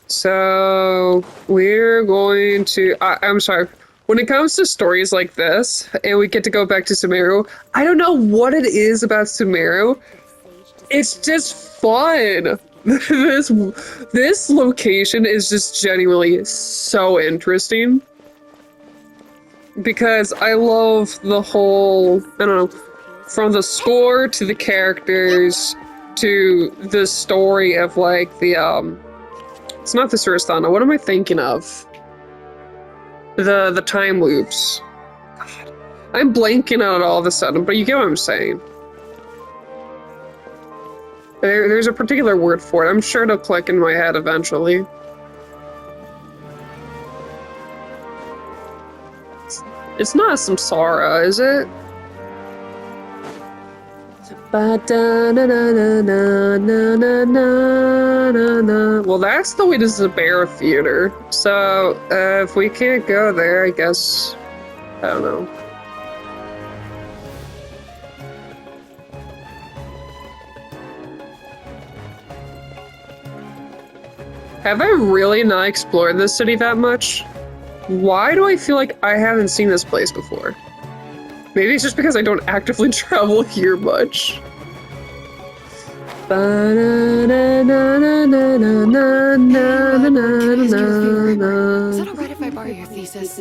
So we're going to. I'm sorry. When it comes to stories like this, and we get to go back to Sumeru, I don't know what it is about Sumeru. It's just fun. This location is just genuinely so interesting because I love the whole. I don't know, from the score to the characters to the story of like the It's not the Surastana. What am I thinking of? The time loops. God, I'm blanking on it all of a sudden, but you get what I'm saying. There's a particular word for it. I'm sure it'll click in my head eventually. It's not Samsara, is it? Well, that's the way to Zabera Theater. So, if we can't go there, I guess... I don't know. Have I really not explored this city that much? Why do I feel like I haven't seen this place before? Maybe it's just because I don't actively travel here much. Hey, is that alright if I borrow your thesis?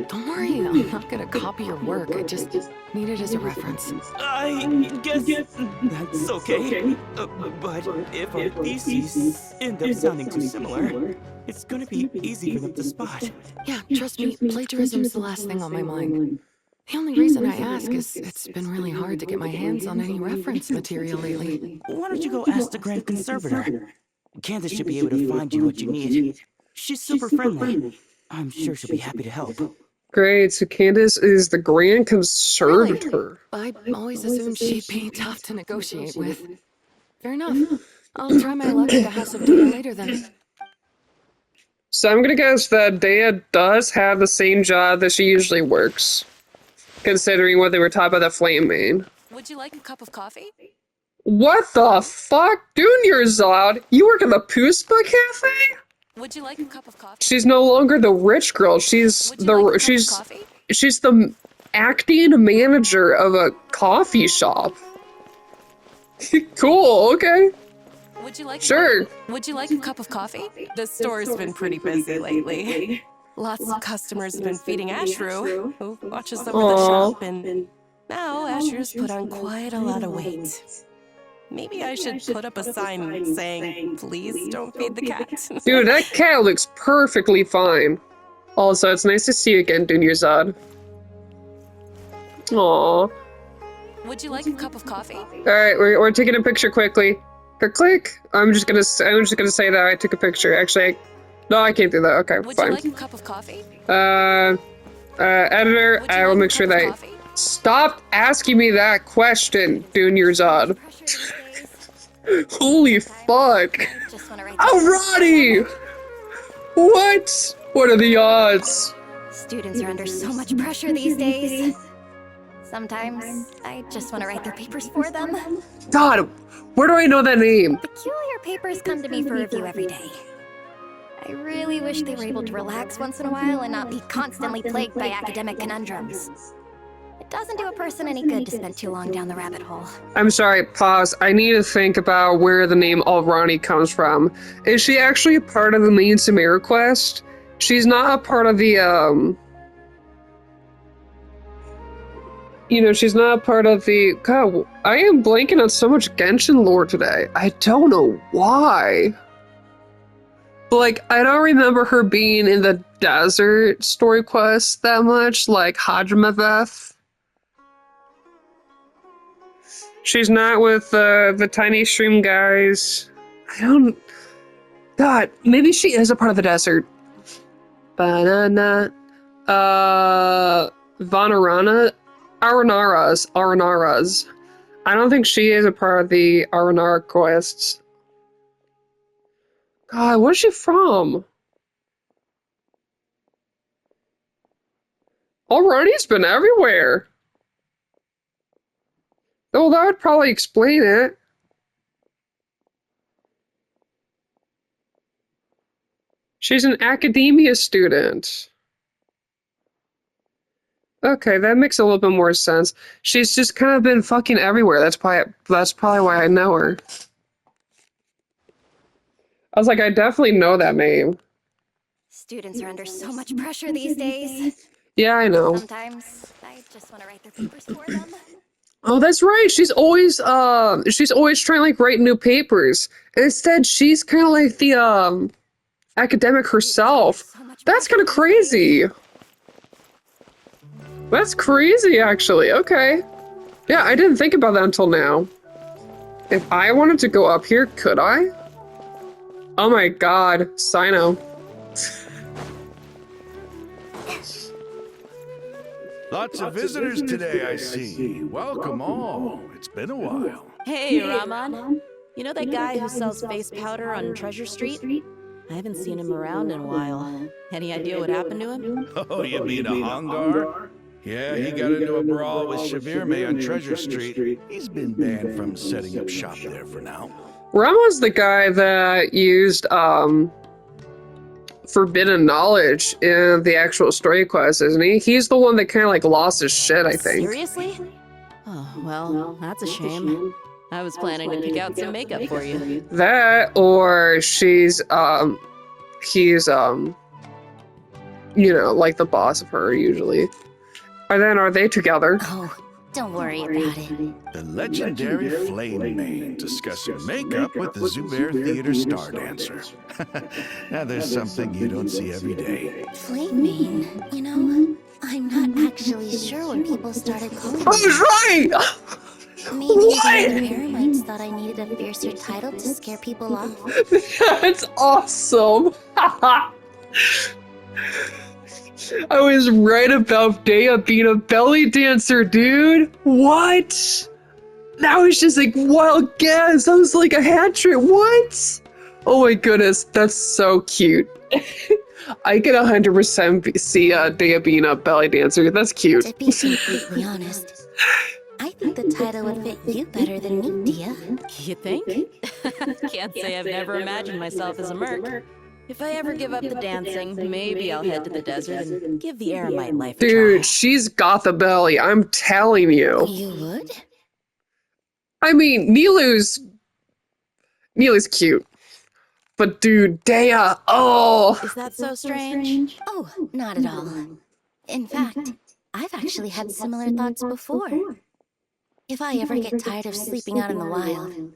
Don't worry, I'm not gonna copy your work. I just need it as a reference. I guess that's okay. But if our theses end up sounding too similar, it's gonna be easy for them to spot. Yeah, trust me, plagiarism's the last thing on my mind. The only reason I ask is it's been really hard to get my hands on any reference material lately. Why don't you go ask the Grand Conservator? Candace should be able to find you what you need. She's super friendly. I'm sure she'll be happy to help. Great, so Candace is the Grand Conservator. I always assumed she'd be tough to negotiate with. Fair enough. I'll try my luck at the House of Data later then. So I'm gonna guess that Dea does have the same job that she usually works, considering what they were taught by the Flame Main. Would you like a cup of coffee? What the fuck? Junior Zod? You work at the Puspa Cafe? Would you like a cup of coffee? She's no longer the rich girl. She's she's the acting manager of a coffee shop. Cool, okay. Would you like Sure. Would you like a cup of coffee? The store's been pretty busy lately. Lots of customers have been feeding Ashru, who watches over the shop, and now Ashru's put on quite a lot of weight. Maybe I should put up a sign saying, please don't feed the cat. Dude, that cat looks perfectly fine. Also, it's nice to see you again, Junior Zod. Aww. Would you like a cup of coffee? Alright, we're taking a picture quickly. Click. I'm just gonna say that I took a picture. Actually, no, I can't do that. Okay, Would fine. you like a cup of coffee? Editor, I will make sure that stop asking me that question, Junior Zod. Holy fuck. Oh, Roddy! What? What are the odds? Students are under so much pressure these days. Sometimes I just want to write their papers for them. God, where do I know that name? Peculiar papers come to me for review every day. I really wish they were able to relax once in a while and not be constantly plagued by academic conundrums. It doesn't do a person any good to spend too long down the rabbit hole. I'm sorry, pause. I need to think about where the name Alrani comes from. Is she actually a part of the main Sumeru quest? She's not a part of the, she's not a part of the... God, I am blanking on so much Genshin lore today. I don't know why. But, like, I don't remember her being in the desert story quest that much, like Hajimaveth. She's not with the Tiny Stream guys. I don't... God, maybe she is a part of the desert. Banana. Vanarana? Arenaras. I don't think she is a part of the Arenara quests. God, where's she from? Already's been everywhere. Well, that would probably explain it. She's an academia student. Okay, that makes a little bit more sense. She's just kind of been fucking everywhere. That's probably why I know her. I was like, I definitely know that name. Students are under so much pressure these days. Yeah, I know. Sometimes I just want to write their papers for them. Oh, that's right. She's always trying to like write new papers. Instead, she's kind of like the academic herself. That's kind of crazy. That's crazy, actually. Okay. Yeah, I didn't think about that until now. If I wanted to go up here, could I? Oh my god, Sino. Lots of visitors today, I see. Welcome all. It's been a while. Hey, Rahman. You know that guy who sells face powder on Treasure Street? I haven't seen him around in a while. Any idea what happened to him? Oh, you mean a Hangar? Yeah, he got into a brawl with Shavirme on Treasure Street. He's been banned from setting up shop there for now. Rama's the guy that used forbidden knowledge in the actual story quest, isn't he? He's the one that kind of like lost his shit, I think. Seriously? Oh, well, that's a shame. I was planning to pick out some makeup for you. That, or he's you know, like the boss of her usually. And then are they together? Oh, don't worry about it. The legendary Flame Mane discussing makeup with the Zubair Theater star dancer. Now there's something you don't see every day. Flame Mane, you know, I'm not actually sure when people started calling I was right! Maybe the Eremites thought I needed a fiercer title to scare people off. That's awesome! I was right about Dea being a belly dancer, dude! What? That was just like wild guess. That was like a hat trick. What? Oh my goodness, that's so cute. I can 100% see Dea being a belly dancer. That's cute. To be completely honest, I think the title would fit you better than me, Dea. You think? Can't say I've never imagined myself as a merc. If I ever give up the dancing, maybe I'll head to the desert and give the Eremite life a try. Dude, she's got the belly. I'm telling you. You would? I mean, Nilu's cute. But dude, Dea, oh! Is that so strange? Oh, not at all. In fact, I've actually had similar thoughts before. If I ever get tired of sleeping out in the wild,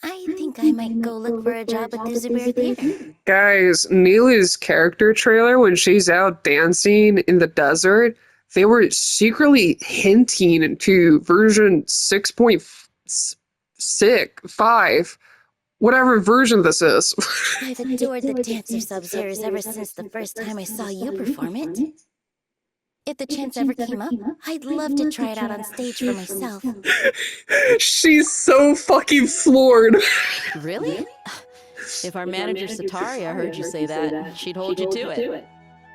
I think I might go look for a job at the Zubair Theater. Guys, Nilu's character trailer, when she's out dancing in the desert, they were secretly hinting to version 6.5, whatever version this is. I've adored the dance of Sub-Zeros ever since the first time I saw you perform it. If the chance ever came up, I'd love to try it out on stage for myself. She's so fucking floored. Really? If our manager Sataria heard you say that, she'd hold you to it.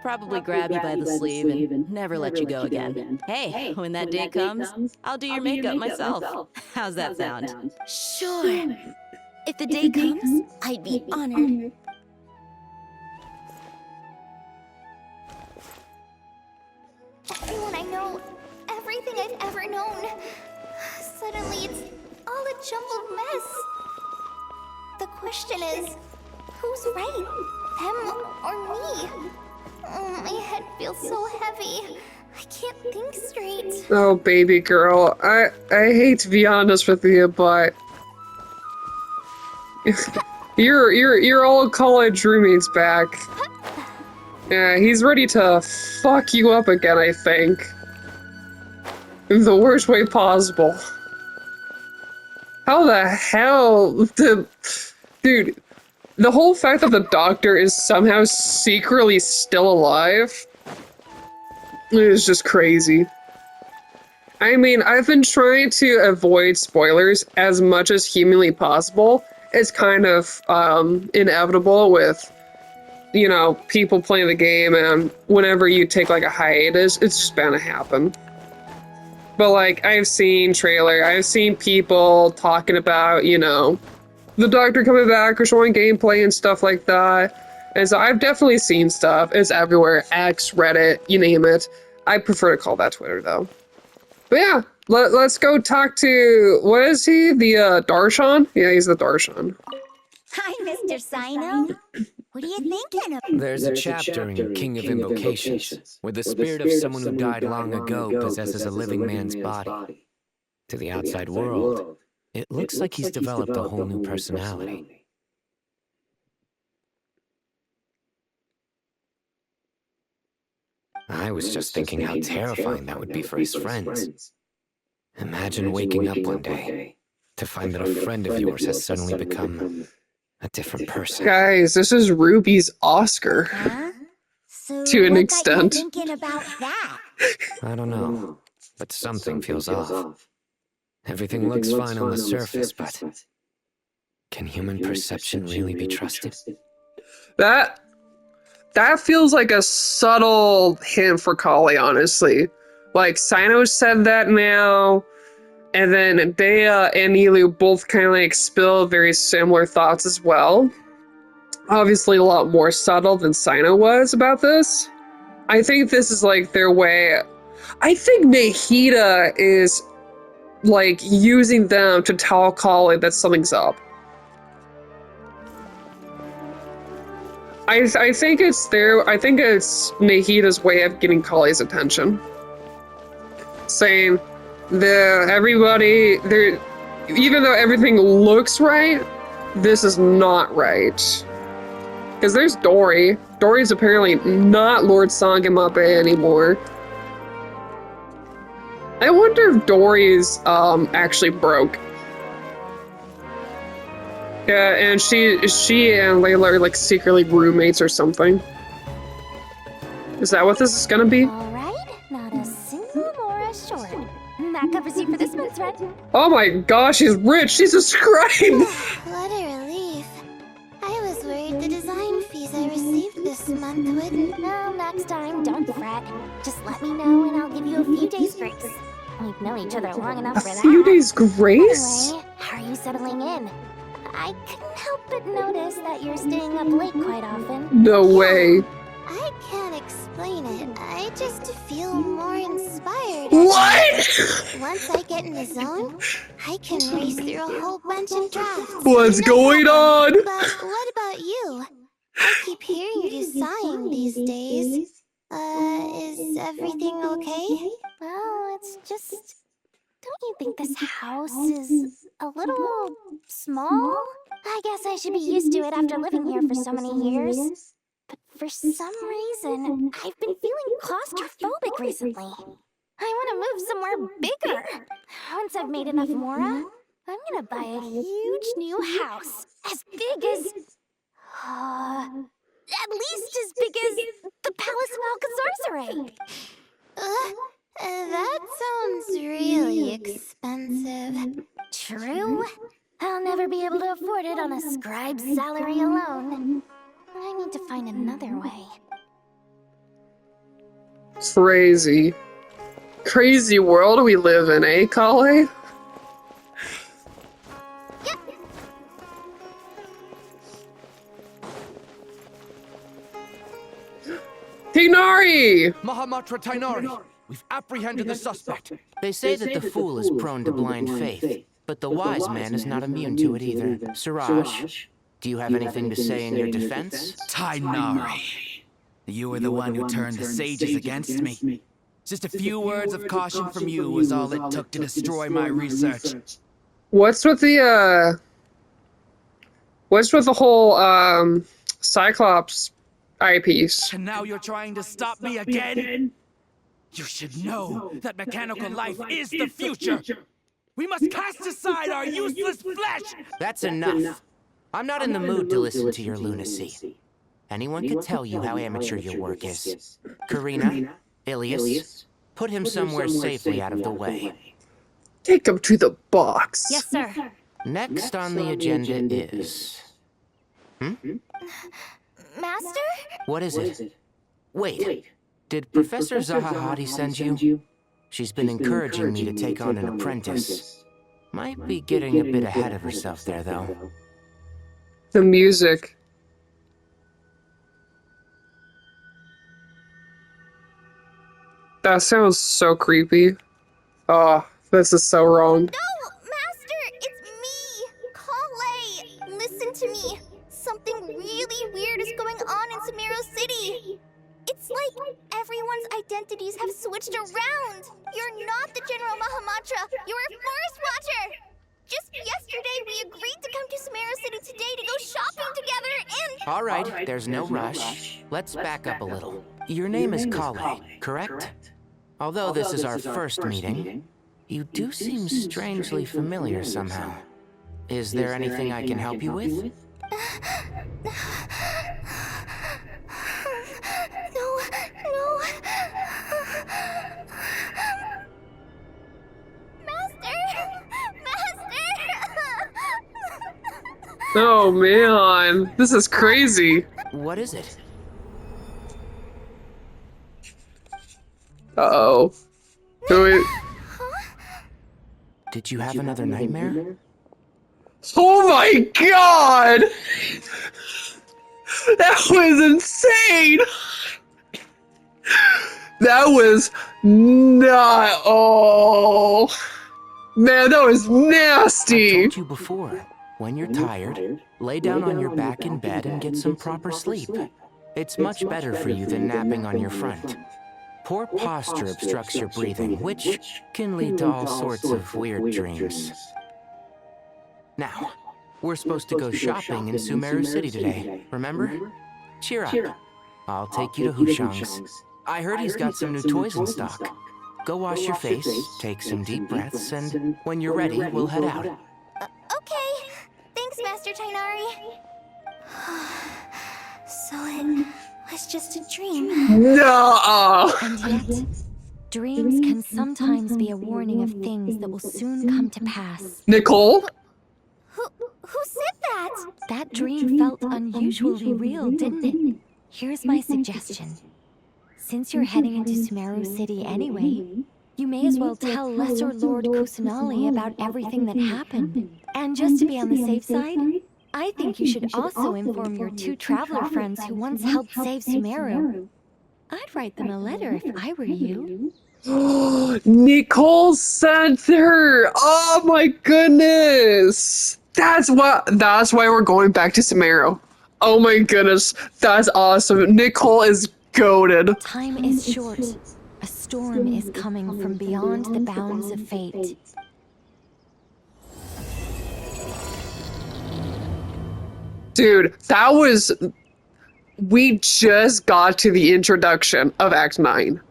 Probably grab you by the sleeve and never let you go again. Hey, when that day comes, I'll do your makeup myself. How's that sound? Sure. If the day comes, I'd be honored. Everyone I know, everything I've ever known, suddenly it's all a jumbled mess. The question is, who's right? Them or me? Oh, my head feels so heavy. I can't think straight. Oh, baby girl. I hate to be honest with you, but your old college roommate's back. Yeah, he's ready to fuck you up again, I think. In the worst way possible. How the hell dude, the whole fact that the doctor is somehow secretly still alive is just crazy. I mean, I've been trying to avoid spoilers as much as humanly possible. It's kind of inevitable with, you know, people playing the game, and whenever you take like a hiatus, it's just bound to happen. But like, I've seen people talking about, you know, the doctor coming back or showing gameplay and stuff like that. And so I've definitely seen stuff. It's everywhere. X, Reddit, you name it. I prefer to call that Twitter, though. But yeah, let's go talk to, what is he? The Darshan? Yeah, he's the Darshan. Hi, Mr. Sino. What are you thinking of? There's a chapter in King of Invocations where the spirit of someone who died long ago possesses a living man's body. To the outside world, it looks like he's developed a whole new personality. I was just thinking how terrifying that would be for his friends. Imagine waking up one day to find that a friend of yours has suddenly become a different person. Guys, this is Ruby's Oscar. Huh? So To an what extent. got you thinking about that? I don't know, but something feels off. Everything looks fine on the surface, but can human perception really be trusted? That feels like a subtle hint for Kali, honestly. Like, Sino said that now, and then Dea and Nilu both kind of like spill very similar thoughts as well. Obviously a lot more subtle than Sino was about this. I think this is like their way. I think Nahida is like using them to tell Kali that something's up. I think it's Nahida's way of getting Kali's attention. Saying even though everything looks right, this is not right. Because there's Dory. Dory's apparently not Lord Sangamabe anymore. I wonder if Dory's actually broke. Yeah, and she and Layla are like secretly roommates or something. Is that what this is gonna be? All right, not a single or a short. That covers you for this month's rent. Oh my gosh, she's rich! Jesus Christ! What a relief. I was worried the design fees I received this month would... Well, next time, don't fret. Just let me know and I'll give you a few days grace. We've known each other long enough for that. A few days grace? Anyway, how are you settling in? I couldn't help but notice that you're staying up late quite often. No way. I can't explain it. I just feel more inspired. What? Once I get in the zone, I can race through a whole bunch of drafts. What's going on? But what about you? I keep hearing you sighing these days. Is everything okay? Well, it's just... Don't you think this house is a little small? I guess I should be used to it after living here for so many years. But for some reason, I've been feeling claustrophobic recently. I want to move somewhere bigger. Once I've made enough Mora, I'm gonna buy a huge new house. As big as... at least as big as the Palace of Alcazar's. That sounds really expensive. True. I'll never be able to afford it on a scribe's salary alone. I need to find another way. Crazy. Crazy world we live in, eh, Kali? Tignari! Mahamatra Tainari, we've apprehended the suspect. They say that the fool is prone to blind faith, but the wise man is not immune to it either. Suraj, do you have anything to say in your defense? Tainari, you were the one who turned the sages against me. Just a few words of caution from you was all it took to destroy my research. What's with the whole Cyclops eyepiece? And now you're trying to stop me again? You should know that mechanical life is the future. We must cast aside our useless flesh! That's enough. I'm not in the mood to listen to your lunacy. Anyone can tell you how amateur your work is. Karina, Ilias, put him somewhere safely out of the way. Take him to the box. Yes, sir. Next on the agenda is... Master? What is it? Wait, did Professor Zahahati send you? She's been encouraging me to take on an apprentice. Might be getting a bit ahead of herself there, though. The music. That sounds so creepy. Oh, this is so wrong. No, Master, it's me, Kale. Listen to me. Something really weird is going on in Sumeru City. It's like everyone's identities have switched around. You're not the General Mahamatra. You're a forest watcher. Just yesterday, we agreed to come to Sumeru City today to go shopping together and... All right, there's no rush. Let's back up a little. Your name is Kale, correct? Although this is our first meeting, you do seem strangely familiar somehow. Is there anything I can help you with? No. Oh man, this is crazy. What is it? Uh-oh. Did you have another nightmare? Oh my god! That was insane! That was not... Oh... Man, that was nasty! I told you before. When you're tired, lay down on your back in bed and get some proper sleep. It's much better for you than napping on your front. Poor posture obstructs your breathing, which can lead to all sorts of weird dreams. Now, we're supposed to go shopping in Sumeru City today, remember? Cheer up. I'll take you to Hushang's. I heard he's got some new toys in stock. Go wash your face, take some deep breaths, and when you're ready, we'll head out. Okay. Thanks, Master Tainari. So it was just a dream. No! And yet, dreams can sometimes be a warning of things that will soon come to pass. Nicole? Who said that? That dream felt unusually real, didn't it? Here's my suggestion. Since you're heading into Sumeru City anyway, you may as well tell Lesser Lord Kusanali about everything that happened. And just to be on the safe side, I think you should also inform your two traveler friends who once helped save Sumeru. I'd write them a letter if I were you. Nicole sent her! Oh my goodness! That's why we're going back to Sumeru. Oh my goodness, that's awesome. Nicole is goated. Time is short. A storm is coming from beyond the bounds of fate. Dude, that was... We just got to the introduction of Act 9.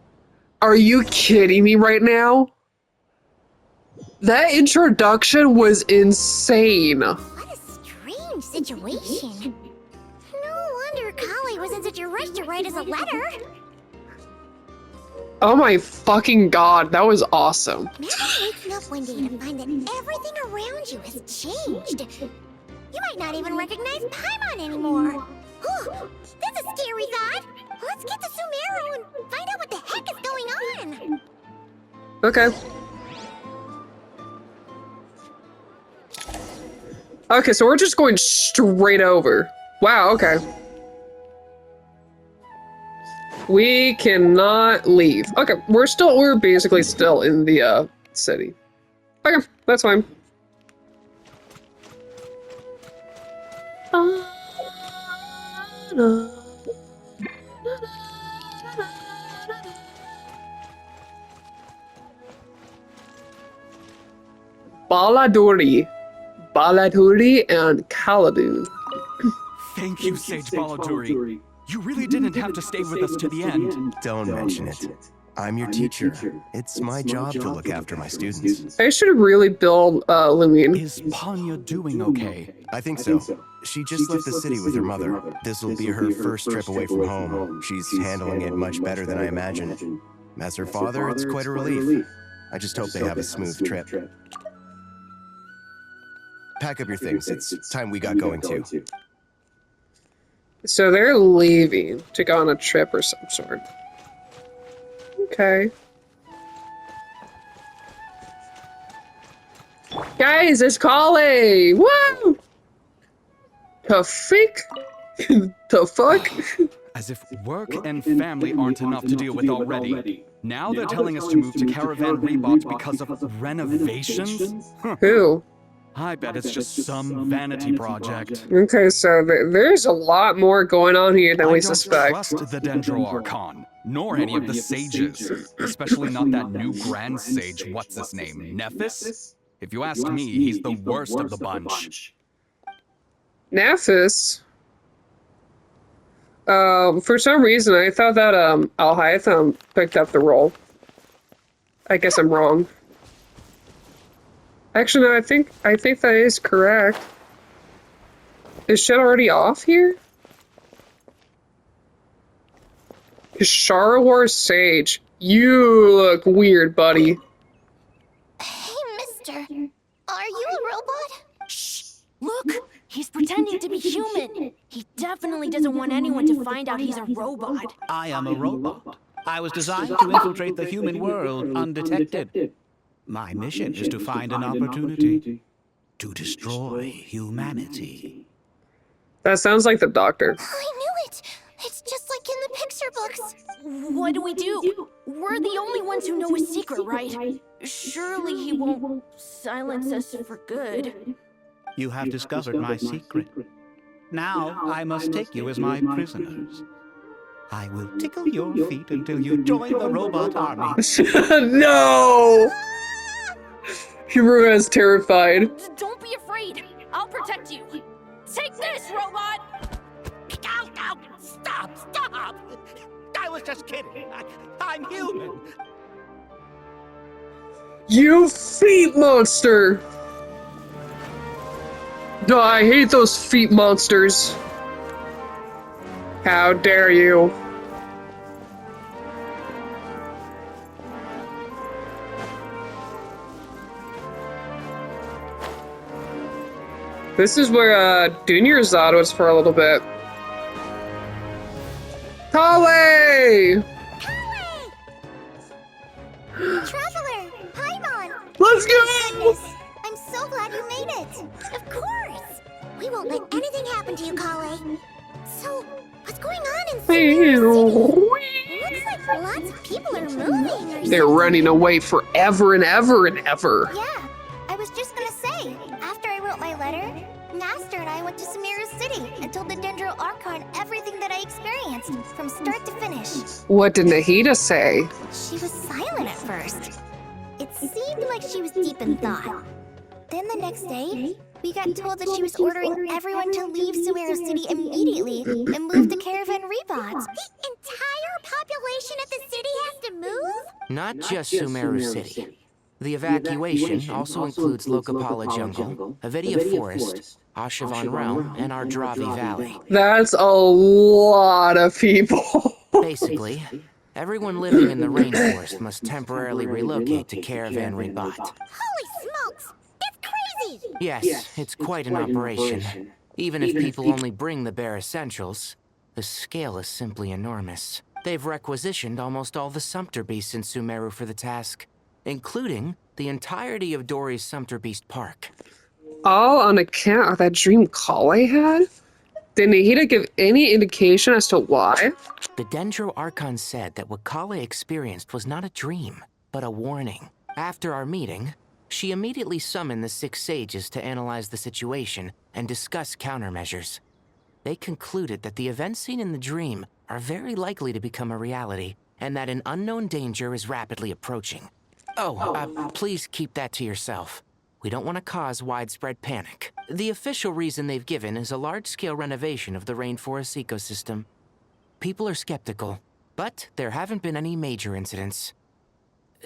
Are you kidding me right now? That introduction was insane. What a strange situation. No wonder Kali was in such a rush to write us a letter. Oh my fucking god, that was awesome. Imagine waking up one day to find that everything around you has changed. You might not even recognize Paimon anymore. That's a scary thought. Let's get to Sumeru and find out what the heck is going on. Okay. Okay, so we're just going straight over. Wow, okay. We cannot leave. Okay, we're basically still in the city. Okay, that's fine. Baladuri and Kaladun. Thank you, Sage Baladuri. You really didn't have to stay with us to the end. Don't mention it. I'm your teacher. It's my job to look after my students. I should really build Lumine. Is Panya doing okay? I think so. She just left the city with her mother. This will be her first trip away from home. She's handling it much better than I imagined. As her father, it's quite a relief. I just hope they have a smooth trip. Pack up your things. It's time we got going too. So they're leaving to go on a trip or some sort. Okay. Guys, it's Kale! Woo! The freak? The fuck? As if work and family aren't enough to deal with already. Now they're telling us to move to Caravan Rebot because of renovations? Who? I bet it's just some vanity project. Okay, so there's a lot more going on here than we I don't suspect. trust the Dendro Archon, nor any of the sages. Especially not that new Grand Sage, what's his name, Nephis? If you ask me, he's the worst of the bunch. Nephis? For some reason, I thought that, Alhaitham picked up the role. I guess I'm wrong. Actually, no, I think that is correct. Is shit already off here? Sharawar Sage. You look weird, buddy. Hey, mister. Are you a robot? Shh! Look! He's pretending to be human. He definitely doesn't want anyone to find out he's a robot. I am a robot. I was designed to infiltrate the human world undetected. My mission is to find an opportunity to destroy humanity. That sounds like the Doctor. I knew it! It's just like in the picture books. What do we do? We're the only ones who know his secret, right? Surely he won't silence us for good. You have discovered my secret. Now I must take you as my prisoners. I will tickle your feet until you join the robot army. No! Hiruma is terrified. Don't be afraid. I'll protect you. Take this, robot! Ow, ow, stop, stop! I was just kidding. I'm human. You feet monster! No, I hate those feet monsters. How dare you? This is where Dunyarzad was for a little bit. Kale! Traveler! Paimon! Let's go! Goodness, I'm so glad you made it! Of course! We won't let anything happen to you, Kale. So, what's going on in Sumeru City? Looks like lots of people are moving or something. They're running away forever and ever and ever. Yeah, I was just gonna say, after I wrote my letter, Naster and I went to Sumeru City and told the Dendro Archon everything that I experienced, from start to finish. What did Nahida say? She was silent at first. It seemed like she was deep in thought. Then the next day, we got told that she was ordering everyone to leave Sumeru City immediately and move to Caravan Rebot. The entire population of the city has to move? Not just Sumeru City. The evacuation also includes Lokapala Jungle, Avidia Forest, Ashavan Realm, and Ardravi Valley. That's a lot of people. Basically, everyone living in the rainforest must temporarily relocate to Caravan Rebot. Holy smokes! That's crazy! Yes, it's quite an operation. Even if people only bring the bare essentials, the scale is simply enormous. They've requisitioned almost all the Sumpter Beasts in Sumeru for the task, including the entirety of Dory's Sumpter Beast Park. All on account of that dream Kale had? Did Nahida give any indication as to why? The Dendro Archon said that what Kale experienced was not a dream, but a warning. After our meeting, she immediately summoned the 6 sages to analyze the situation and discuss countermeasures. They concluded that the events seen in the dream are very likely to become a reality, and that an unknown danger is rapidly approaching. Please keep that to yourself. We don't want to cause widespread panic. The official reason they've given is a large-scale renovation of the rainforest ecosystem. People are skeptical, but there haven't been any major incidents.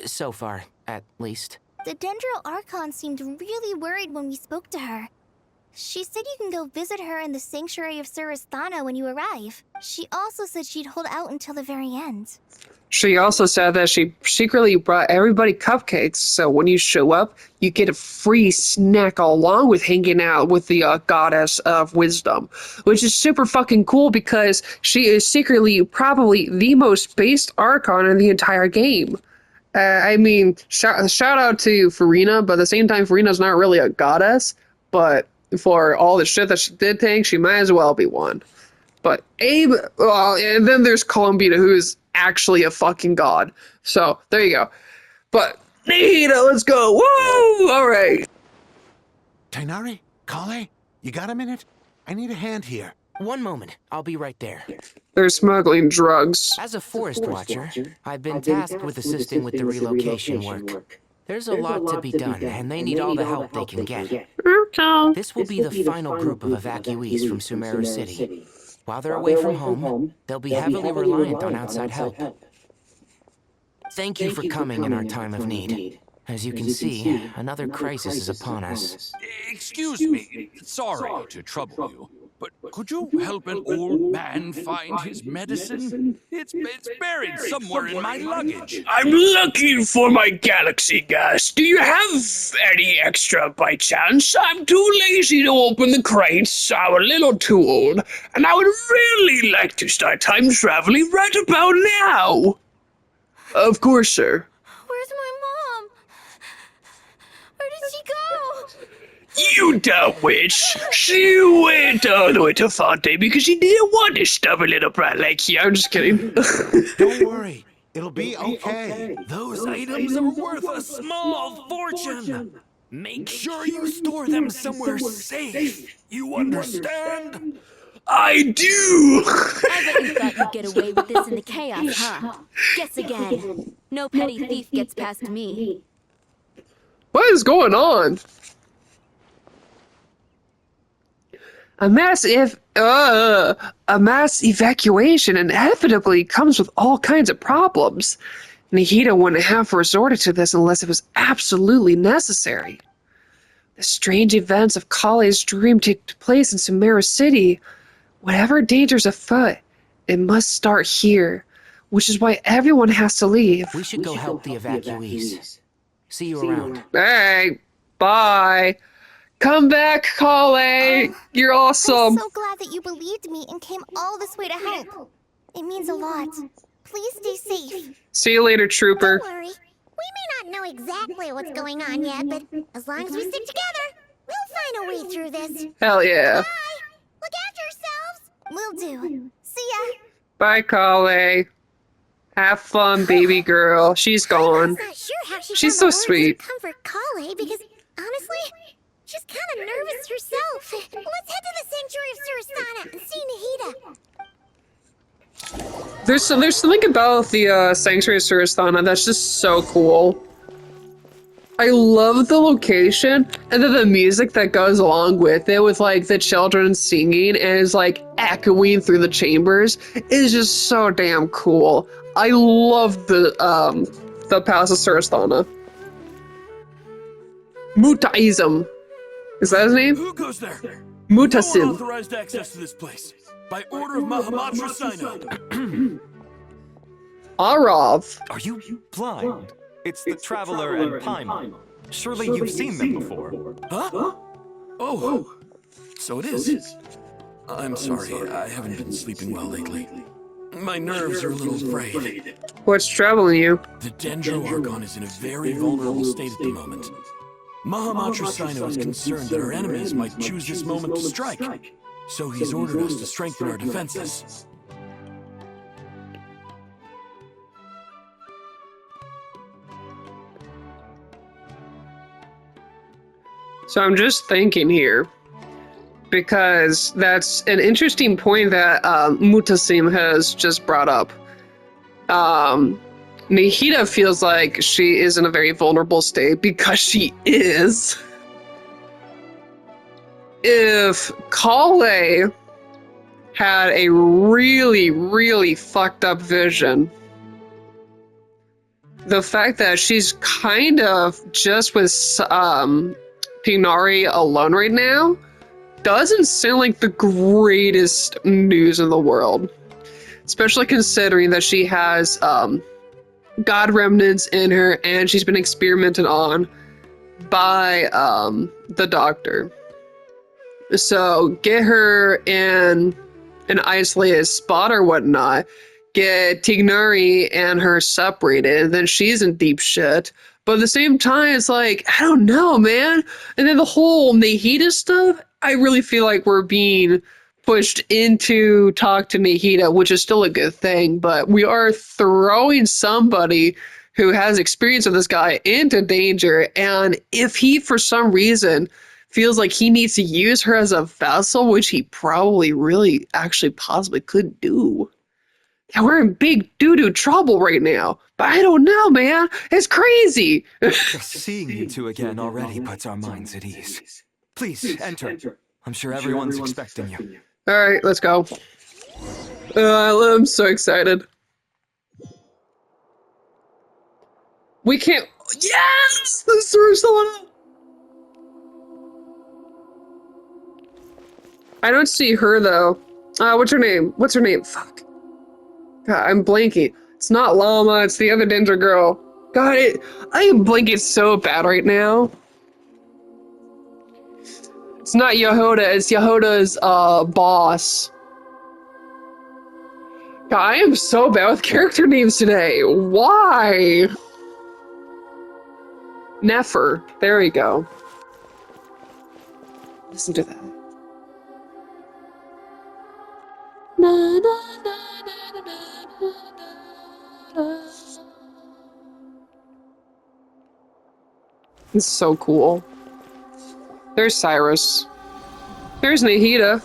So far, at least. The Dendro Archon seemed really worried when we spoke to her. She said you can go visit her in the Sanctuary of Surasthana when you arrive. She also said she'd hold out until the very end. She also said that she secretly brought everybody cupcakes, so when you show up, you get a free snack along with hanging out with the goddess of wisdom, which is super fucking cool because she is secretly probably the most based Archon in the entire game. I mean, shout out to Farina, but at the same time, Farina's not really a goddess, but for all the shit that she did tank, she might as well be one. But Abe, and then there's Columbina, who is actually a fucking god. So there you go. But Nihida, let's go. Woo! All right. Tainari? Kale? You got a minute? I need a hand here. One moment. I'll be right there. They're smuggling drugs. As a forest watcher, I've been tasked with assisting with the relocation work. There's a lot to be done, and they need all the help they can get. Okay. This will be the final group of evacuees from Sumeru City. While they're away from home, they'll be heavily reliant on outside help. Thank you for coming in our time of need. As you can see, another crisis is upon us. Excuse me. Sorry to trouble you, but could you help an old man find his medicine? It's buried somewhere in my luggage. I'm looking for my galaxy gas. Do you have any extra by chance? I'm too lazy to open the crates. I'm a little too old, and I would really like to start time traveling right about now. Of course, sir. Where's my mom? Where did she go? You dumb witch. She went all the way to Fonte because she didn't want to stub a little brat like you. I'm just kidding. Don't worry. It'll be okay. Those items are worth a small fortune. Make sure you store them somewhere safe. You understand? I do! I bet you thought you'd get away with this in the chaos, huh? Guess again. No petty thief gets past me. What is going on? A mass evacuation inevitably comes with all kinds of problems. Nihida wouldn't have resorted to this unless it was absolutely necessary. The strange events of Kale's dream take place in Sumeru City. Whatever danger's afoot, it must start here, which is why everyone has to leave. We should go help the evacuees. See you around. Hey, bye. Come back, Kale. You're awesome. I'm so glad that you believed me and came all this way to help. It means a lot. Please stay safe. See you later, trooper. Don't worry. We may not know exactly what's going on yet, but as long as we stick together, we'll find a way through this. Hell yeah. Bye! Look after yourselves! Will do. See ya! Bye, Kale. Have fun, baby girl. She's I gone. was not sure how she She's found so the words sweet. to comfort Kale because, honestly, she's kind of nervous herself. Let's head to the Sanctuary of Surasana and see Nihida. There's something about the Sanctuary of Surasana that's just so cool. I love the location and then the music that goes along with it, with like the children singing and is like echoing through the chambers, is just so damn cool. I love the Palace of Surasana. Mutaism. Is that his name? Who goes there? Mutasim. No one authorized access to this place. By order of Mahamatra Sino. Arav. Are you blind? It's the Traveler and Paimon. Surely you've seen them before. Huh? Oh, so it is. I'm sorry, I haven't been sleeping well lately. My nerves are a little frayed. What's troubling you? The Dendro Archon is in a very vulnerable state at the moment. Mahamatra Sino is concerned that our enemies might choose this moment to strike, so he's ordered us to strengthen our defenses. So I'm just thinking here, because that's an interesting point that Mutasim has just brought up. Nihida feels like she is in a very vulnerable state because she is. If Kale had a really, really fucked up vision, the fact that she's kind of just with Tighnari alone right now doesn't sound like the greatest news in the world. Especially considering that she has god remnants in her and she's been experimented on by the doctor. So get her in an isolated spot or whatnot, get Tighnari and her separated, then she's in deep shit. But at the same time, it's like, I don't know, man. And then the whole Nihida stuff, I really feel like we're being pushed into talk to Nahida, which is still a good thing, but we are throwing somebody who has experience with this guy into danger, and if he, for some reason, feels like he needs to use her as a vessel, which he probably really actually possibly could do, yeah, we're in big doo-doo trouble right now. But I don't know, man. It's crazy. Just seeing you two again already puts our minds at ease. Please, enter. I'm sure everyone's expecting you. All right, let's go. I'm so excited. We can't... Yes! The story's still on. I don't see her, though. What's her name? What's her name? Fuck. God, I'm blanking. It's not Llama, it's the other ninja girl. God, I am blanking so bad right now. It's not Yehoda, it's Yehoda's boss. God, I am so bad with character names today. Why? Nefer. There we go. Listen to that. Na, na, na, na, na, na, na. It's so cool. There's Cyrus. There's Nahida.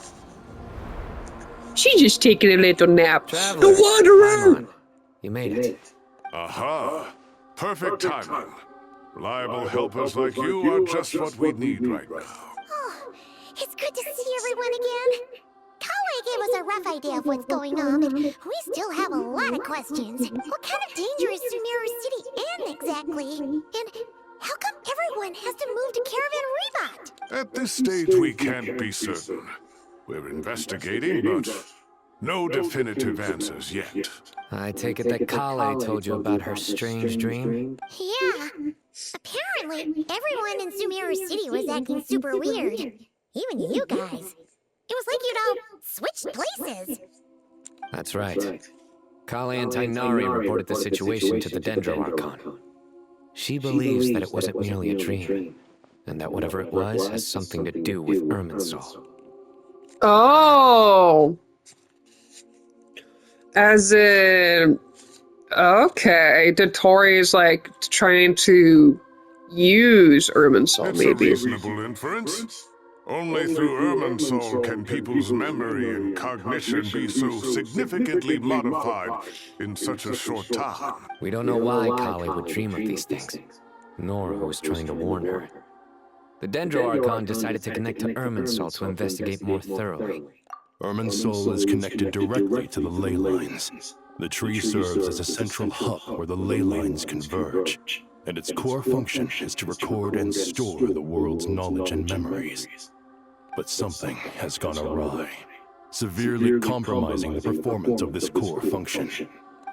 She's just taking a little nap. Traveler, The Wanderer! You made it. Aha! Perfect timing. Reliable helpers like you are just what we need right now. Oh, it's good to see everyone again. Kale gave us a rough idea of what's going on, but we still have a lot of questions. What kind of danger is Sumeru City in exactly? And how come everyone has to move to Caravan Rebot? At this stage, we can't be certain. We're investigating, but no definitive answers yet. I take it that Kale told you about her strange dream? Yeah. Apparently, everyone in Sumeru City was acting super weird. Even you guys. It was like you'd all switched places. That's right. Kale and Tainari reported the situation to the Dendro Archon. She believes that it wasn't merely a dream, and that whatever it was has something to do with Irminsul. Oh! As in... Okay, Dotori's like trying to use Irminsul, It's maybe. a reasonable inference. Only through Irminsul can people's memory and cognition be so significantly modified in such a short time. We don't know why Kale would dream of these things, nor who was trying to warn her. The Dendro Archon decided to connect to Irminsul to investigate more thoroughly. Irminsul is connected directly to the ley lines. The tree serves as a central hub where the ley lines converge, and its core function is to record and store the world's knowledge and memories. But something has gone awry, severely compromising the performance of this core function.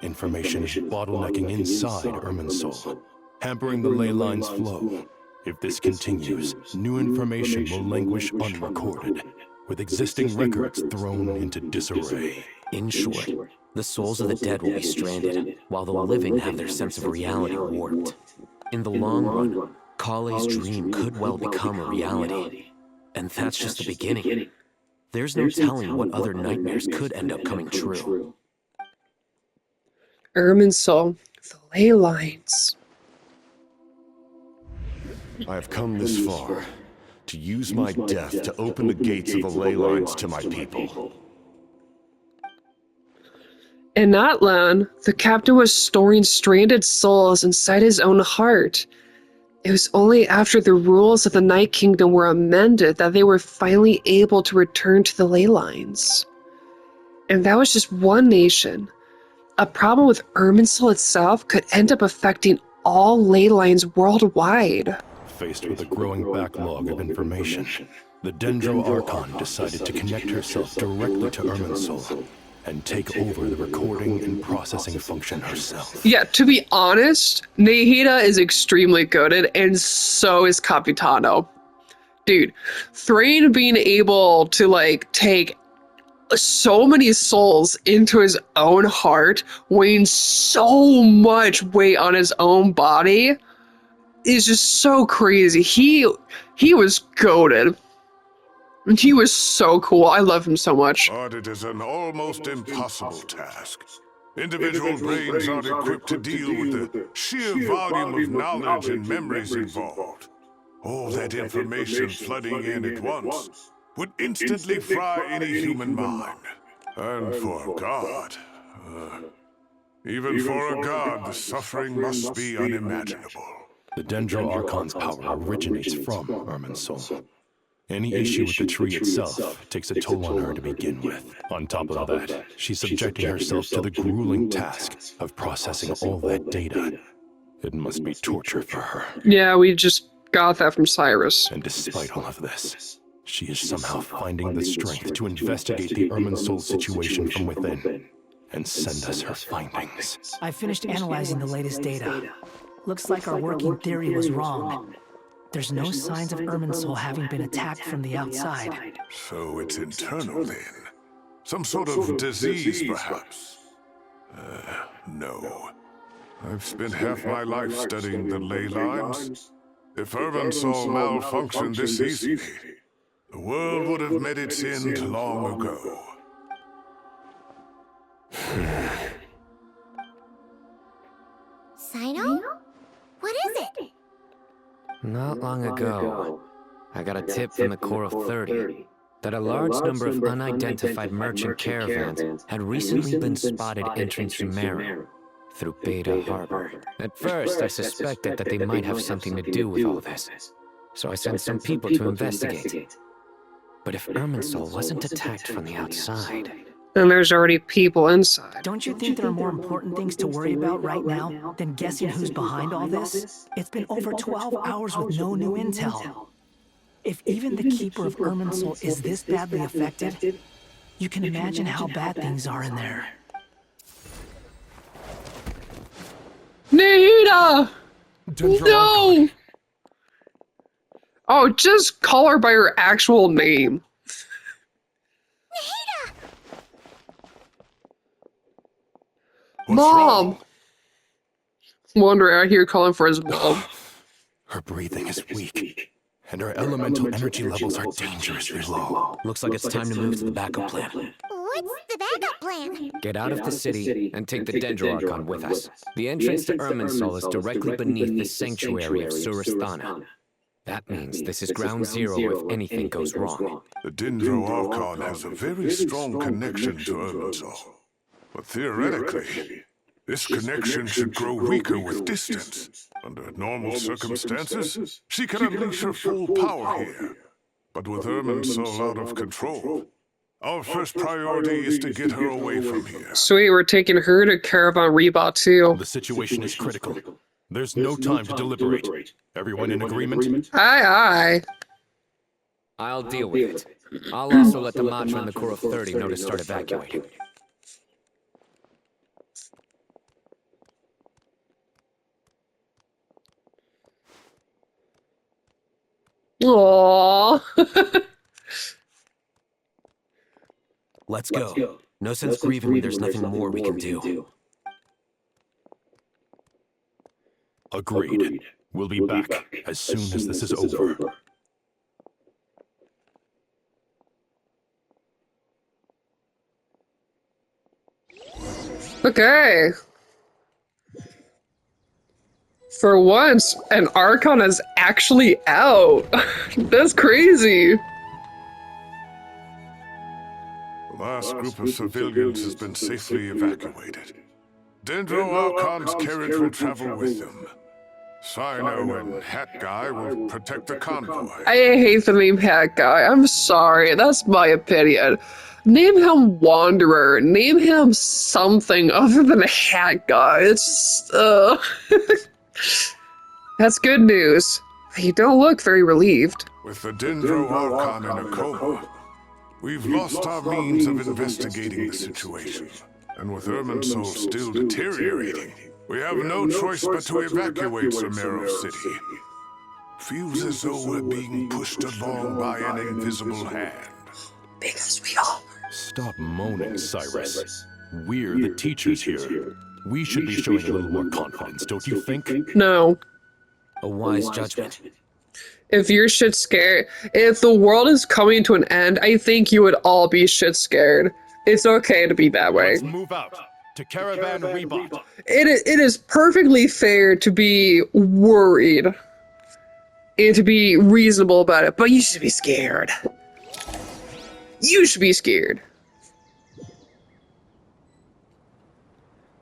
Information is bottlenecking inside Irminsul, hampering the ley line's flow. If this continues, new information will languish unrecorded, with existing records thrown into disarray. In short, the souls of the dead will be stranded, while the living have their sense of reality warped. In the long run, Kale's dream could well become a reality. And that's just the beginning. There's no telling what other nightmares could end up coming true. Irminsul, the ley lines. I have come this far to use my death to open the gates of the ley lines to my people. In Atlan, the captain was storing stranded souls inside his own heart. It was only after the rules of the Night Kingdom were amended that they were finally able to return to the ley lines. And that was just one nation. A problem with Irminsul itself could end up affecting all ley lines worldwide. Faced with a growing backlog of information, the Dendro Archon decided to connect herself directly to Irminsul and take over the recording and processing function herself. Yeah, to be honest, Nahida is extremely good at, and so is Capitano. Dude, Thrain being able to, like, take so many souls into his own heart, weighing so much weight on his own body, is just so crazy. He was goated. And he was so cool. I love him so much. But it is an almost impossible task. Individual brains aren't equipped to deal with the sheer volume of knowledge and memories involved. All that information flooding in at once would instantly fry any human mind. And for God, even for a god, the suffering must be unimaginable. The Dendro Archon's power originates from Irminsul. Any issue with the tree itself takes a toll on her to begin with. On top of that, she's subjecting herself to the grueling task of processing all that data. It must be torture for her. Yeah, we just got that from Cyrus. And despite all of this, she is somehow finding the strength to investigate the Irminsul situation from within and send us her findings. I finished analyzing the latest data. Looks like our working theory was wrong. There's no signs of Irminsul having been attacked from the outside. So it's internal then? Some sort of disease, perhaps? No. I've spent half my life studying the ley lines. If Irminsul malfunctioned this easily, the world would have met its end long ago. Sino? What is it? Not long ago, I got a tip from the Core of 30 that a large number of unidentified merchant caravans had recently been spotted entering Sumeru through Beta Harbor. At first, I suspected that they might have something to do with all this, so I sent some people to investigate. But if Irminsul wasn't attacked from the outside... And there's already people inside. Don't you think there are more important things to worry about right now than guessing who's behind all this? It's been over 12 hours with no new intel. If even the Keeper of Irminsul is this badly affected, you can imagine how bad things are in there. Nahida! No! Oh, just call her by her actual name. Mom! Wonder out here calling for his mom. Her breathing is weak, and her elemental energy levels are dangerously low. Looks like it's time to move to the backup plan. What's the backup plan? Get out of the city and take the Dendro Archon with us. The entrance to Irminsul is directly beneath the sanctuary of Surasthana. That means this is ground zero if anything goes wrong. The Dendro Archon has a very strong connection to Irminsul. But theoretically, this connection should grow weaker with distance. Under normal circumstances, she can unleash her full power here. But with Irminsul out of control, our first priority is to get her away from here. Sweet, we're taking her to Caravan Reba too. The situation is critical. There's no time to deliberate. Everyone in agreement? Aye, aye. I'll deal with it. I'll also let the Macho and the Core of 30 know to start evacuating. Aww. Let's go. No sense grieving when there's nothing more we can do. Agreed. We'll be back as soon as this is over. Okay. For once, an Archon is actually out. That's crazy. The last group of civilians has been safely evacuated. Dendro Archon's carriage will travel with them. Sino and Hat Guy will protect the convoy. I hate the name Hat Guy. I'm sorry. That's my opinion. Name him Wanderer. Name him something other than a Hat Guy. It's just, That's good news. You don't look very relieved. With the Dendro Archon in a coma, we've lost our means of investigating the situation. And with Irminsul still deteriorating, we have no choice but to evacuate Sumeru City. Feels as though we're being pushed along by an invisible hand. Because we are. Stop moaning, Cyrus. We're the teachers here. We should be showing a little more confidence, don't you think? No. A wise judgment. If you're shit scared, if the world is coming to an end, I think you would all be shit scared. It's okay to be that way. Let's move out to Caravan Rebot. It is perfectly fair to be worried and to be reasonable about it, but you should be scared. You should be scared.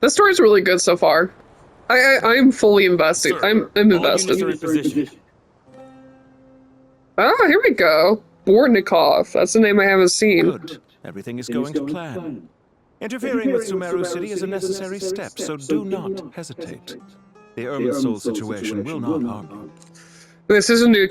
The story's really good so far. I'm fully invested. Sir, I'm invested. position. Oh, here we go. Bortnikov. That's a name I haven't seen. Good. Everything is going to plan. Interfering with Sumeru City is a necessary step, so do not hesitate. The Irminsul situation will not harm you. This is a new...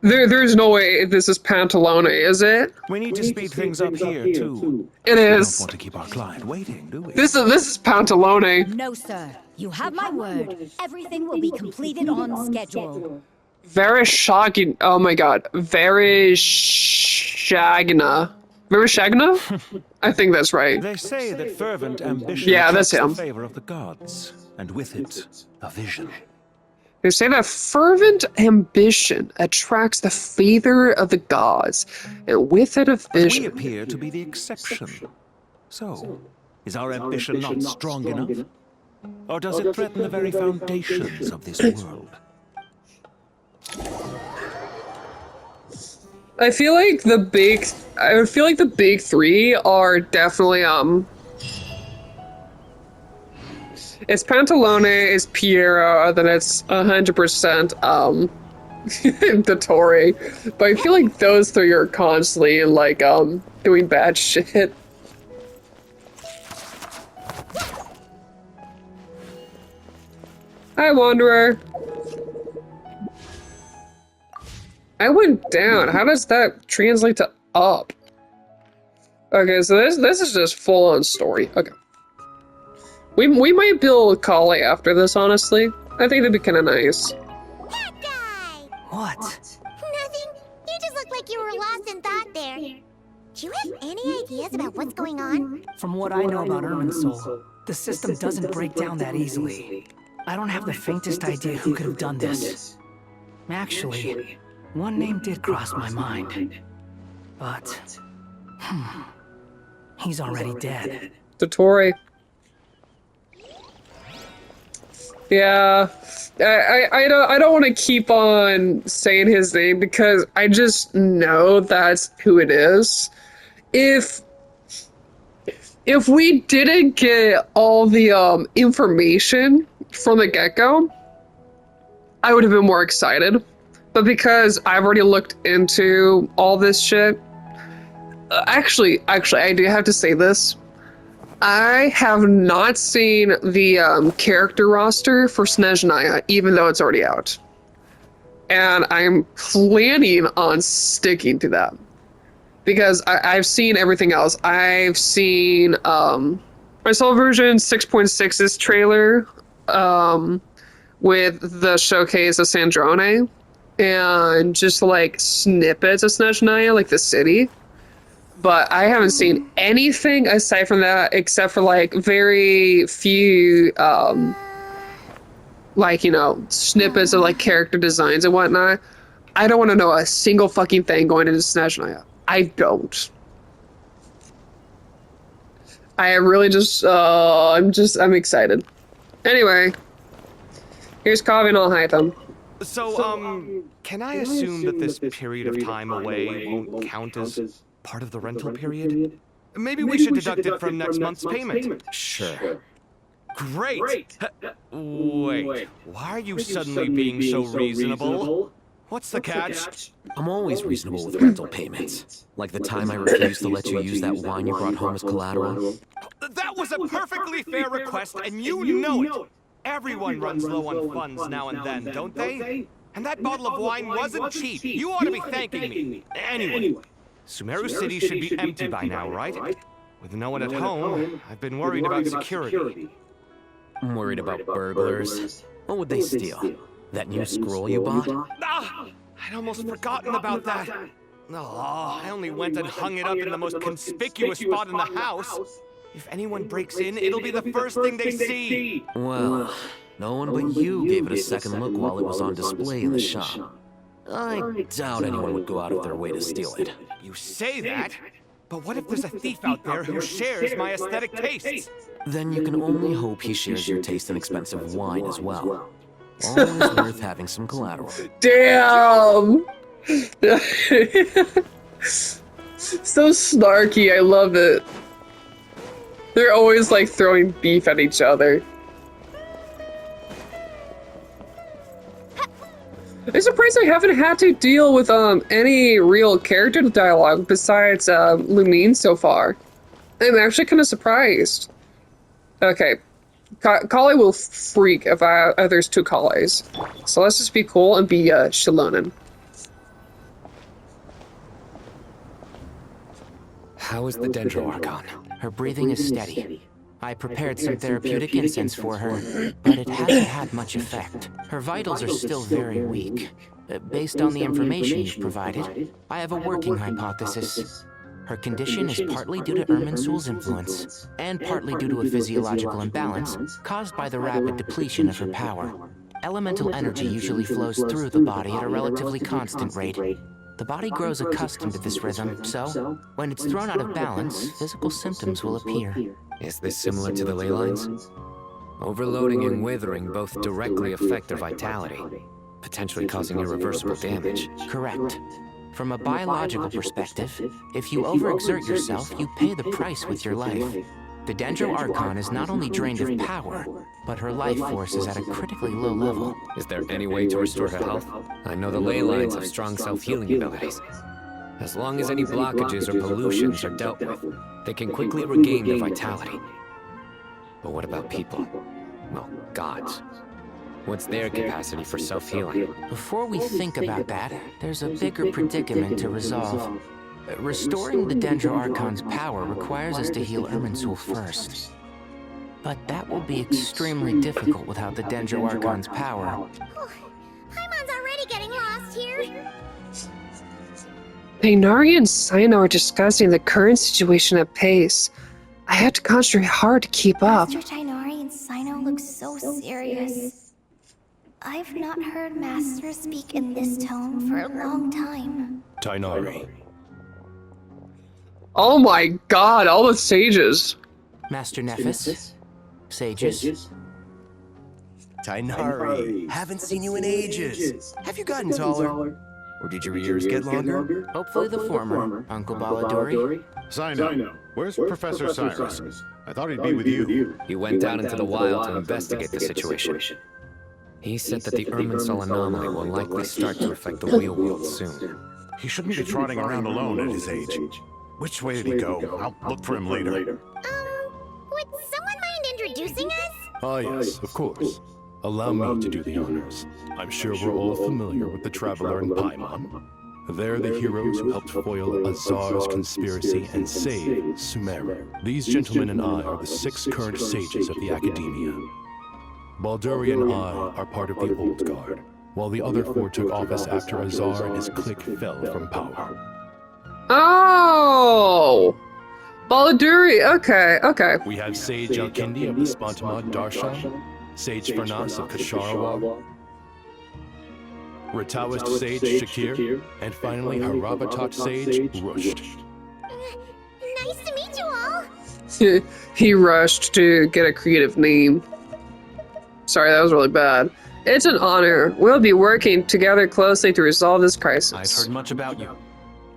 There's no way this is Pantalone, is it? We need to speed things up here, too. It We is. don't want to keep our client waiting, do we? This is Pantalone. No, sir. You have my word. Everything will be completed on schedule. Vereshchagina. Oh my god. Vereshchagina. Vereshchagina? I think that's right. They say that fervent ambition that's attracts him. the favor of the gods, and with it, a vision. They say that fervent ambition attracts the favor of the gods, and with it a vision. We appear to be the exception. So, is our ambition not strong enough? Or does it threaten the very foundations of this world? I feel like the big three are definitely it's Pantalone, it's Piero, then it's 100% Dottore. But I feel like those three are constantly like doing bad shit. Hi, Wanderer. I went down. How does that translate to up? Okay, so this is just full on story. Okay. We might build Kali after this, honestly. I think that'd be kind of nice. What? Nothing. You just look like you were lost in thought there. Do you have any ideas about what's going on? From what I know about Irminsul, the system doesn't break down that easily. I don't have the faintest idea who could have done this. Actually, one name did cross my mind. But, he's already dead. Dottore. Yeah, I don't want to keep on saying his name because I just know that's who it is. If we didn't get all the information from the get-go, I would have been more excited. But because I've already looked into all this shit, actually, I do have to say this. I have not seen the character roster for Snezhnaya, even though it's already out. And I'm planning on sticking to that. Because I've seen everything else. I've seen, I saw version 6.6's trailer with the showcase of Sandrone. And just like snippets of Snezhnaya, like the city. But I haven't seen anything aside from that, except for like very few, like, you know, snippets of like character designs and whatnot. I don't want to know a single fucking thing going into Snezhnaya. I don't. I really just, I'm excited. Anyway, here's Kavi and I'll hide them. So, can I assume that this period of time away won't count as part of the rental period? Maybe we should deduct it from next month's payment. Sure. Great! Wait, why are you suddenly being so reasonable? What's the catch? I'm always reasonable with rental payments. Like the time I refused to let you use that wine you brought home as collateral. That was a perfectly fair request, and you know it! Everyone runs low on funds now and then, don't they? And that bottle of wine wasn't cheap. You ought to be thanking me. Anyway, Sumeru City should be empty by now, right? With no one at home, I've been worried about security. I'm worried about burglars. What would they steal? That new scroll you bought? Ah! I'd almost forgotten about that. Oh, I only went and hung it up in the most conspicuous spot in the house. If anyone breaks in, it'll be the first thing they see. Well, no one but you gave it a second look while it was on display in the shop. I doubt anyone would go out of their way to steal it. You say that, but what if there's a thief out there who shares my aesthetic tastes? Then you can only hope he shares your taste in expensive wine as well. Always worth having some collateral. Damn! So snarky, I love it. They're always like throwing beef at each other. I'm surprised I haven't had to deal with any real character dialogue besides Lumine so far. I'm actually kind of surprised. Okay, Kale will freak if there's two Kales. So let's just be cool and be Shilonen. How is the Dendro Archon? Her breathing is steady. I prepared some therapeutic incense for her, but it hasn't had much effect. Her vitals are still very weak. Based on the information you've provided, I have a working hypothesis. Her condition is partly due to Irminsul's influence, and partly due to a physiological imbalance caused by the rapid depletion of her power. Elemental energy usually flows through the body at a relatively constant rate. The body grows accustomed to this rhythm, so when it's thrown out of balance, physical symptoms will appear. Is this similar to the ley lines? Overloading and withering both directly affect their vitality, potentially causing irreversible damage. Correct. From a biological perspective, if you overexert yourself, you pay the price with your life. The Dendro Archon is not only drained of power, but her life force is at a critically low level. Is there any way to restore her health? I know the ley lines have strong self-healing abilities. As long as any blockages or pollutions are dealt with, they can quickly regain their vitality. But what about people? Well, gods. What's their capacity for self-healing? Before we think about that, there's a bigger predicament to resolve. Restoring the Dendro Archon's power requires us to heal Irminsul first. But that will be extremely difficult without the Dendro Archon's power. Paimon's already getting lost here. Tighnari and Cyno are discussing the current situation at pace. I had to concentrate hard to keep up. Master Tighnari and Cyno look so serious. I've not heard Master speak in this tone for a long time. Tighnari. Oh my god, all the sages. Master Nephis? Sages? Tighnari, haven't seen you in ages. Have you gotten taller? Or did your ears get longer? Hopefully the former, Uncle Baladori. Cyno, where's Professor Cyrus? I thought he'd be with you. He went down into the wild to investigate the situation. He said that the Irminsul anomaly will likely start to affect the real world soon. He shouldn't be trotting around alone at his age. Which way did he go? I'll look for him later. Would someone mind introducing us? Ah, yes, of course. Allow me to do the honors. I'm sure we're all familiar with the Traveler and Paimon. They're the heroes who helped foil Azar's conspiracy and save Sumeru. These gentlemen and I are the 6 current sages of the Academia. Balduri and I are part of the Old Guard, while the other 4 took office after Azar and his clique fell from power. Oh! Baladuri, okay. We have Sage Alkindi of the Spantamad Darshan, Sage Farnas of Kasharawag, Ratawist Sage Shakir, and finally Harabatot Sage Rusht. Nice to meet you all! He rushed to get a creative name. Sorry, that was really bad. It's an honor. We'll be working together closely to resolve this crisis. I've heard much about you.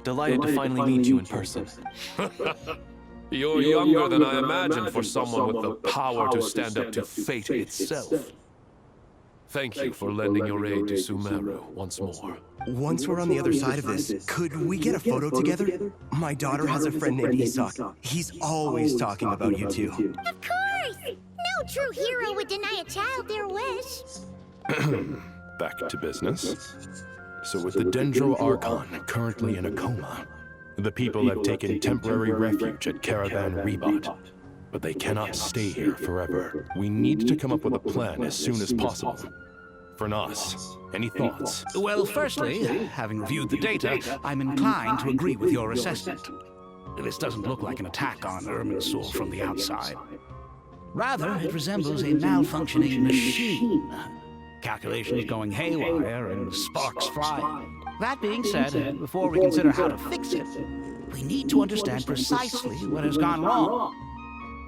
Delighted to finally meet you in person. You're younger than I imagined for someone with the power to stand up to fate itself. Thank you for lending your aid to Sumeru once more. Once we're on the other side of this, could we get a photo together? My daughter has a friend named Isak. He's always talking about you two. Of course! No true hero would deny a child their wish. Back to business. So with the Dendro Archon currently in a coma, the people have taken temporary refuge at Caravan Rebot. But they cannot stay here forever. We need to come up with a plan as soon as possible. Fernas, any thoughts? Well, firstly, having reviewed the data, I'm inclined to agree with your assessment. This doesn't look like an attack on Irminsul from the outside. Rather, it resembles a malfunctioning machine. Calculations going haywire and sparks flying. That being said, before we consider how to fix it, we need to understand precisely what has gone wrong.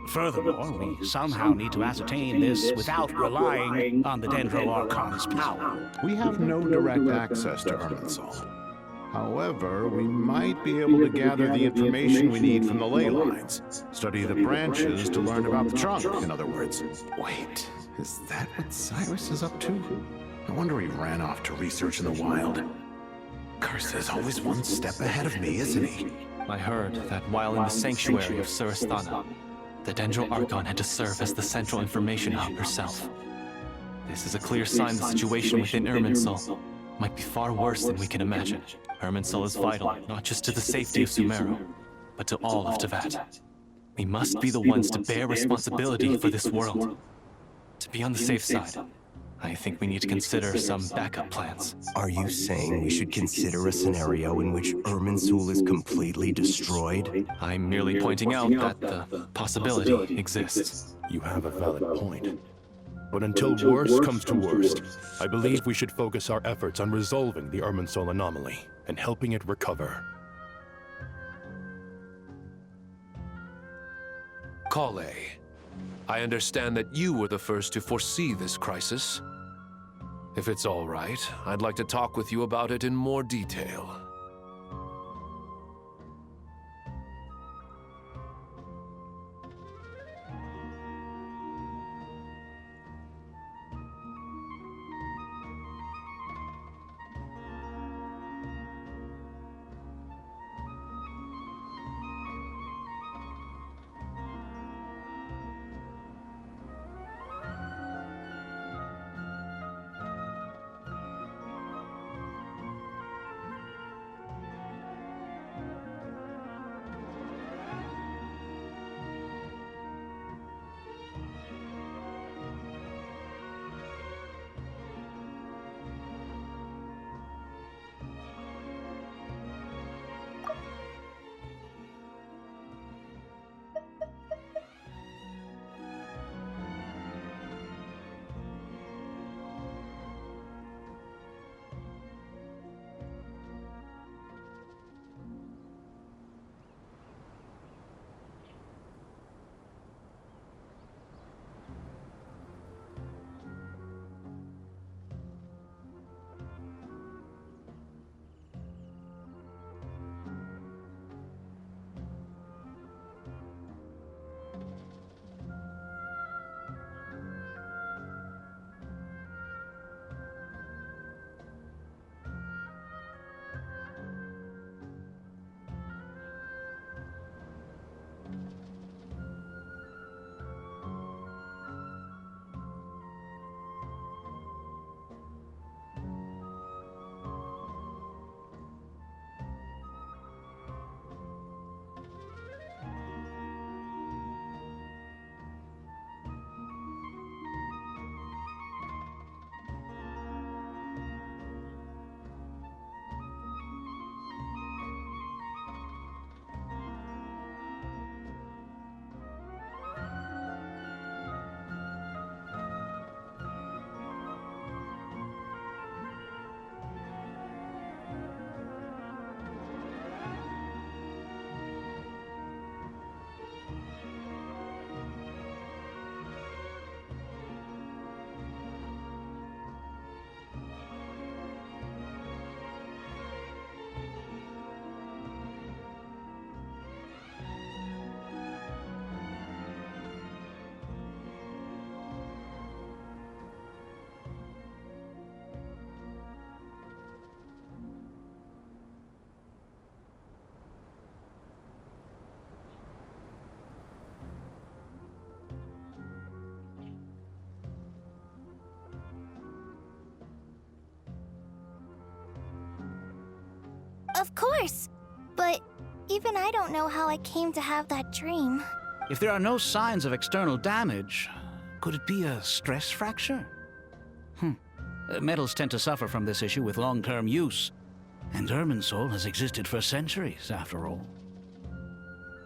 Furthermore, we somehow need to ascertain this without relying on the Dendro Archon's power. We have no direct access to Irminsul. However, we might be able to gather the information we need from the ley lines. Study the branches to learn about the trunk, in other words. Wait, is that what Cyrus is up to? I wonder he ran off to research in the wild. Curse is always one step ahead of me, isn't he? I heard that while in the sanctuary of Surasthana, the Dendro Archon had to serve as the central information hub herself. This is a clear sign the situation within Irminsul might be far worse than we can imagine. Irminsul is vital, not just to the safety of Sumeru, but to all of Teyvat. We must be the ones to bear responsibility for this world. To be on the safe side, I think we need to consider some backup plans. Are you saying we should consider a scenario in which Irminsul is completely destroyed? I'm merely pointing out that the possibility exists. You have a valid point. But until worst comes to worst, I believe we should focus our efforts on resolving the Irminsul anomaly and helping it recover. Kale, I understand that you were the first to foresee this crisis. If it's all right, I'd like to talk with you about it in more detail. Of course! But even I don't know how I came to have that dream. If there are no signs of external damage, could it be a stress fracture? Metals tend to suffer from this issue with long-term use, and Irminsul has existed for centuries, after all.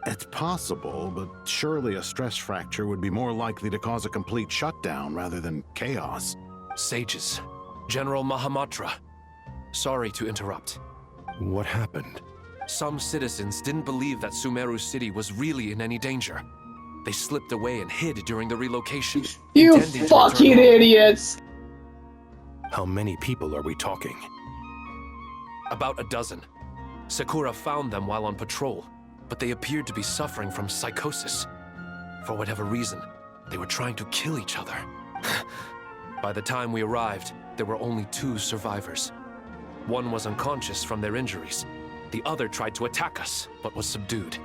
It's possible, but surely a stress fracture would be more likely to cause a complete shutdown rather than chaos. Sages. General Mahamatra. Sorry to interrupt. What happened? Some citizens didn't believe that Sumeru City was really in any danger. They slipped away and hid during the relocation. You intending to fucking return home. idiots! How many people are we talking? About a dozen. Sakura found them while on patrol, but they appeared to be suffering from psychosis. For whatever reason, they were trying to kill each other. By the time we arrived, there were only 2 survivors. One was unconscious from their injuries. The other tried to attack us, but was subdued.